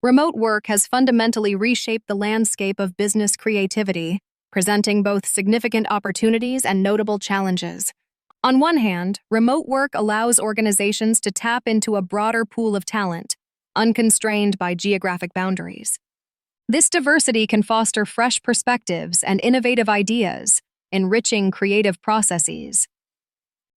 Remote work has fundamentally reshaped the landscape of business creativity, presenting both significant opportunities and notable challenges. On one hand, remote work allows organizations to tap into a broader pool of talent, unconstrained by geographic boundaries. This diversity can foster fresh perspectives and innovative ideas, enriching creative processes.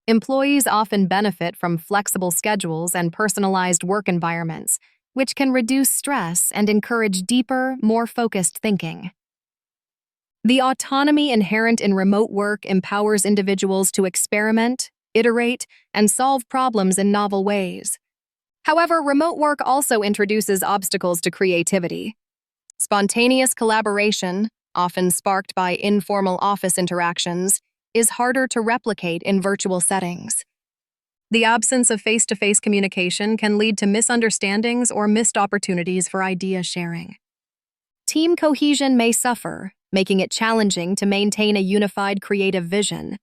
Employees often benefit from flexible schedules and personalized work environments, which can reduce stress and encourage deeper, more focused thinking. The autonomy inherent in remote work empowers individuals to experiment, iterate, and solve problems in novel ways. However, remote work also introduces obstacles to creativity. Spontaneous collaboration, often sparked by informal office interactions, is harder to replicate in virtual settings. The absence of face-to-face communication can lead to misunderstandings or missed opportunities for idea sharing. Team cohesion may suffer, making it challenging to maintain a unified creative vision.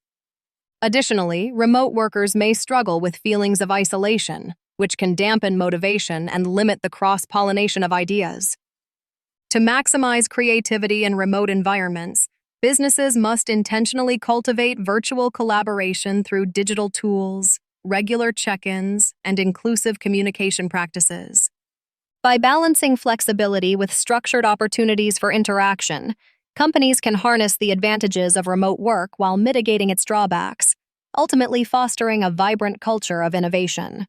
Additionally, remote workers may struggle with feelings of isolation, which can dampen motivation and limit the cross-pollination of ideas. To maximize creativity in remote environments, businesses must intentionally cultivate virtual collaboration through digital tools, regular check-ins, and inclusive communication practices. By balancing flexibility with structured opportunities for interaction, companies can harness the advantages of remote work while mitigating its drawbacks, ultimately fostering a vibrant culture of innovation.